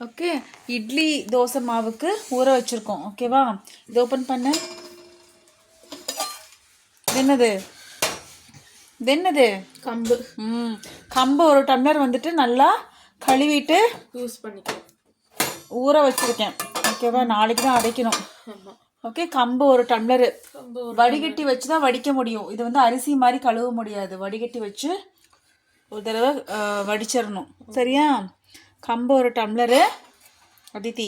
Okay, idli dosa மாவுக்கு ஊற வச்சுருக்கோம். ஓகேவா, இது ஓப்பன் பண்ண. என்னது என்னது? கம்பு. கம்பு ஒரு டம்ளர் வந்துட்டு நல்லா கழுவிட்டு யூஸ் பண்ணிக்கலாம். ஊற வச்சுருக்கேன். ஓகேவா, நாளைக்கு தான் அடைக்கணும். ஓகே, கம்பு ஒரு டம்ளரு வடிகட்டி வச்சு தான் வடிக்க முடியும். இது வந்து அரிசி மாதிரி கழுவ முடியாது. வடிகட்டி வச்சு ஒரு தடவை வடிச்சிடணும். சரியா? கம்பு ஒரு டம்ளரு. அதித்தி,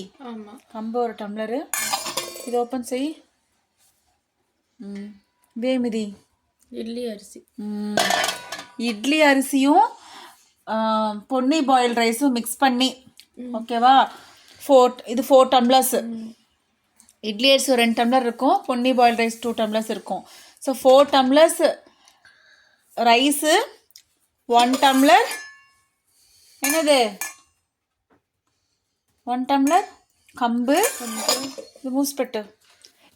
கம்பு ஒரு டம்ளரு. இது ஓப்பன் செய். வேமிதி இட்லி அரிசி. இட்லி அரிசியும் பொன்னி பாயில் ரைஸும் மிக்ஸ் பண்ணி. ஓகேவா, 4 டம்ளர்ஸ். இட்லி அரிசி 2 டம்ளர் இருக்கும், பொன்னி பாயில் ரைஸ் 2 டம்ளர்ஸ் இருக்கும். ஸோ 4 டம்ளர்ஸ் ரைஸு, 1 டம்ளர் என்னது 1 டம்ளர் கம்பு. இது மூஸ்பெட்டு.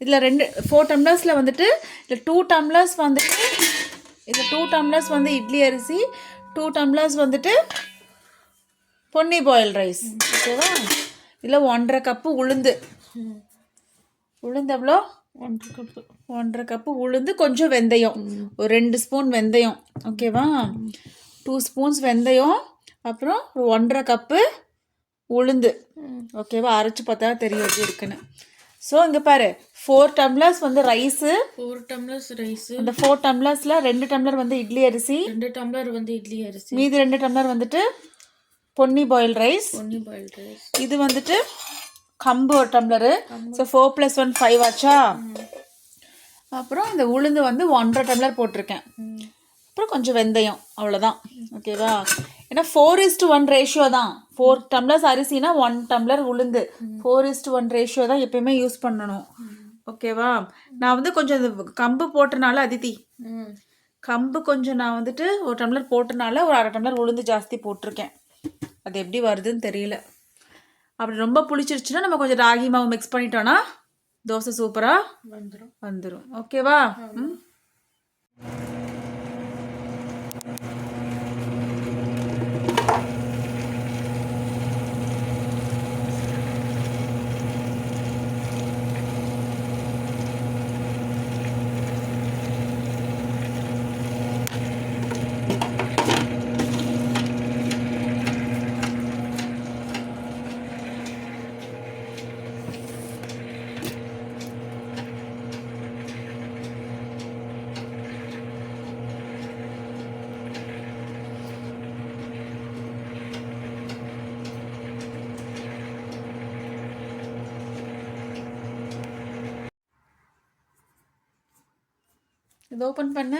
இதில் 4 டம்ளர்ஸில் வந்துட்டு இதில் 2 டம்ளர்ஸ் வந்துட்டு இதில் 2 டம்ளர்ஸ் வந்து இட்லி அரிசி, 2 டம்ளர்ஸ் வந்துட்டு பொன்னி பாயில் ரைஸ். ஓகேவா, இதில் 1.5 கப்பு உளுந்து. உளுந்து எவ்வளோ? 1.5 கப்பு உளுந்து, கொஞ்சம் வெந்தயம், ஒரு 2 ஸ்பூன் வெந்தயம். ஓகேவா, 2 ஸ்பூன்ஸ் வெந்தயம், அப்புறம் ஒரு 1.5 கப்பு உளுந்து. ஓகேவா, அரைச்சி பார்த்தா தெரியும் எப்படி இருக்குன்னு. ஸோ இங்கே பாரு, 4 டம்ளர்ஸ் வந்து ரைஸு. 4 tumblers rice. அந்த 4 டம்ளர்ஸில் 2 டம்ளர் வந்து இட்லி அரிசி. 2 டம்ளர் வந்து இட்லி அரிசி. மீதி 2 டம்ளர் வந்துட்டு பொன்னி பாயில் ரைஸ். இது வந்துட்டு கம்பு ஒரு டம்ளரு. ஸோ 4 + 1 5 ஆச்சா? அப்புறம் இந்த உளுந்து வந்து 1.5 டம்ளர் போட்டிருக்கேன். அப்புறம் கொஞ்சம் வெந்தயம், அவ்வளோதான். ஓகேவா, ஏன்னா 4:1 ரேஷியோ தான். 4 டம்ளர்ஸ் அரிசினா 1 டம்ளர் உளுந்து. 4:1 ரேஷியோ தான் எப்பயுமே யூஸ் பண்ணணும். ஓகேவா, நான் வந்து கொஞ்சம் இந்த கம்பு போட்டனால அதித்தி, கம்பு கொஞ்சம் நான் வந்துட்டு 1 டம்ளர் போட்டனால ஒரு 1/2 டம்ளர் உளுந்து ஜாஸ்தி போட்டிருக்கேன். அது எப்படி வருதுன்னு தெரியல. அப்படி ரொம்ப புளிச்சிருச்சுன்னா நம்ம கொஞ்சம் ராகி மாவு மிக்ஸ் பண்ணிட்டோன்னா தோசை சூப்பராக வந்துடும். ஓகேவா? இது ஓப்பன் பண்ண.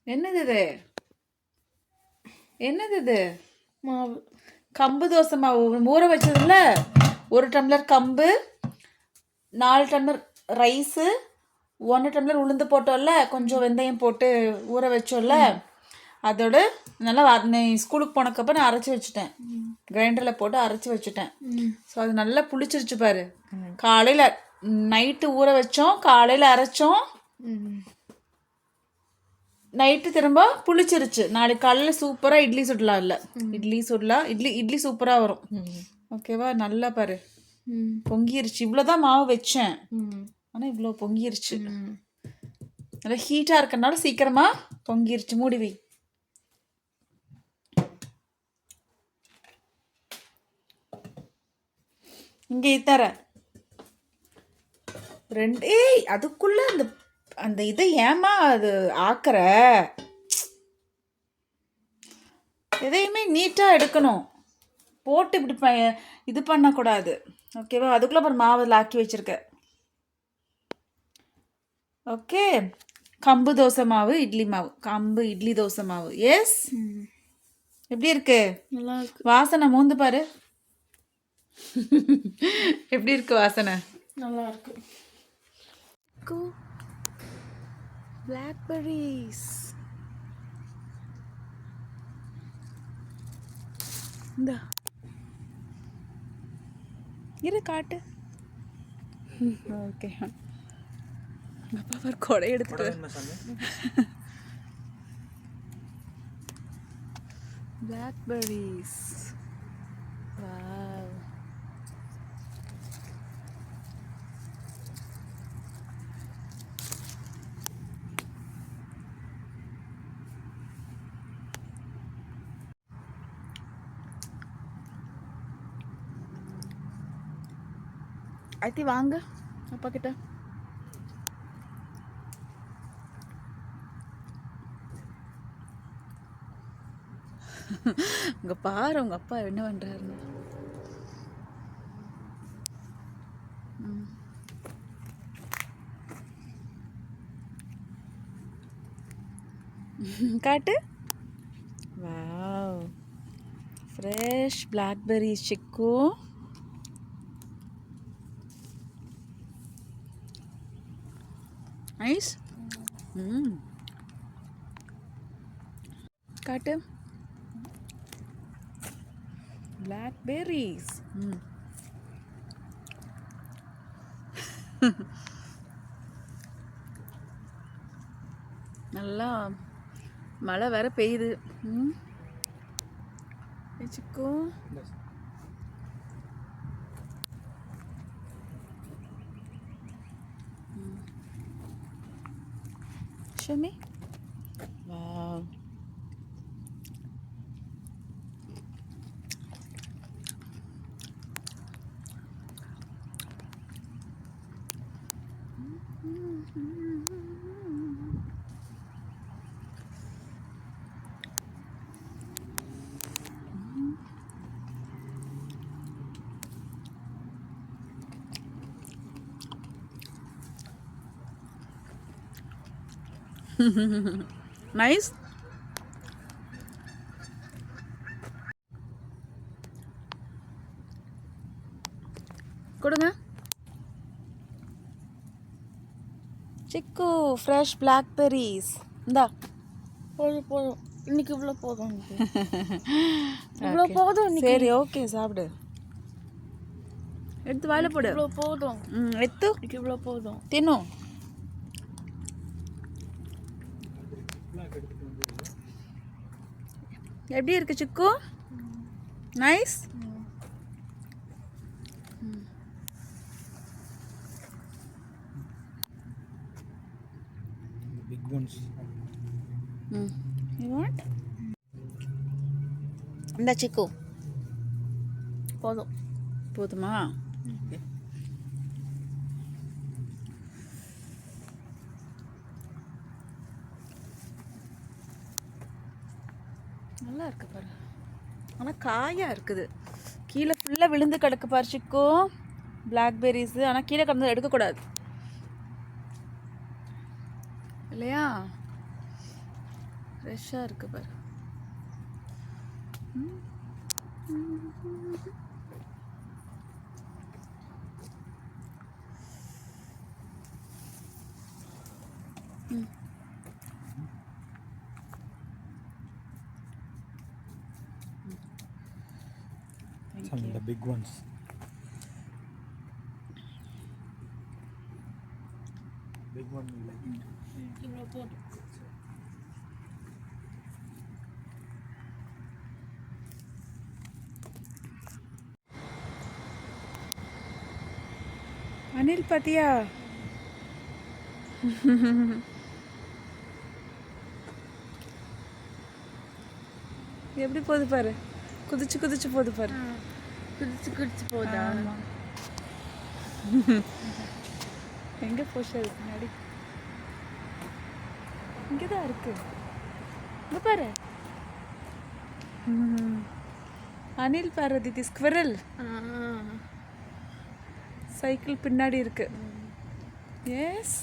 என்னது இது? மாவு, கம்பு தோசை மாவு ஊற வச்சதுல 1 டம்ளர் கம்பு, 4 டம்ளர் ரைஸு, 1 டம்ளர் உளுந்து போட்டோம்ல, கொஞ்சம் வெந்தயம் போட்டு ஊற வச்சோம்ல, அதோட நல்லா ஸ்கூலுக்கு போனக்கப்போ நான் அரைச்சி வச்சுட்டேன். கிரைண்டரில் போட்டு அரைச்சி வச்சுட்டேன். ஸோ அது நல்லா புளிச்சிருச்சு பாரு. காலையில் நைட்டு ஊற வச்சோம், காலையில் அரைச்சோம், நைட்டு திரும்ப புளிச்சிருச்சு. நாளைக்கு காலையில் சூப்பராக இட்லி சுடலாம். இல்லை இட்லி சூப்பராக வரும். ஓகேவா, நல்லா பாரு பொங்கிருச்சு. இவ்வளோதான் மாவு வச்சேன், ஆனால் இவ்வளோ பொங்கிருச்சு. நல்லா ஹீட்டாக இருக்கறனால சீக்கிரமாக பொங்கிருச்சு. மூடி வை. இங்கே தர 2. அதுக்குள்ள அந்த இதை ஏமா அது ஆக்கிற? எதையுமே நீட்டாக எடுக்கணும், போட்டு இப்படி இது பண்ணக்கூடாது. ஓகேவா, அதுக்குள்ளே அப்புறம் மாவில் ஆக்கி வச்சிருக்க. ஓகே, கம்பு தோசை மாவு, இட்லி மாவு, கம்பு இட்லி தோசை மாவு. எஸ், எப்படி இருக்கு? நல்லா இருக்கு. வாசனை மூந்து பாரு. எப்படி இருக்கு வாசனை? நல்லா இருக்கு. பிளாக்பெர்ரிஸ். இந்த இரு காட்டு. ஓகே, அப்பா ஒரு கொடை எடுத்துட்டு blackberries. Wow. ஐத்தி வாங்க அப்பா கிட்ட. இங்க பாரு உங்க அப்பா என்ன பண்றாருன்னு. காட்டு. வாவ், ஃப்ரெஷ் blackberries சிக்கு. நைஸ். காட்டு. blackberries. நல்லா மழை வேற பெய்யுது. சிக்கு. Show me. Wow. Nice. கொடுங்க சிக்கு. Fresh blackberries. இந்தா. போதும் போதும், இன்னைக்கு இவ்வளோ போதும். இவ்வளோ போதும். சரி ஓகே, சாப்பிடு. எடுத்து வாயில போடு. இவ்வளோ போதும். எத்து. இவ்வளோ போதும். தின்னு. எப்படி இருக்கு சிக்கு? Nice. Big ones. You want? இந்த சிக்கு போதும். போதுமா? நல்லா இருக்கு பாரு. ஆனால் காயாக இருக்குது. கீழே ஃபுல்லாக விழுந்து கிடக்கு பாரு சிக்கு blackberries. ஆனால் கீழே கிடந்து எடுக்கக்கூடாது இல்லையா? ஃப்ரெஷ்ஷாக இருக்கு பாரு. Some of the big ones. Big one you like it. இவ்வளோ போதும். அனில் பாத்தியா? எப்படி போகுது பாரு. குதிச்சு குதிச்சு போகுது பாரு. குதிச்சு குதிச்சு போதா? எங்கே போச்சு அது பின்னாடி? இங்கே தான் இருக்கு. இங்கே பாரு. அனில் பாரு திதி. ஸ்குவிரல் சைக்கிள் பின்னாடி இருக்கு. எஸ்.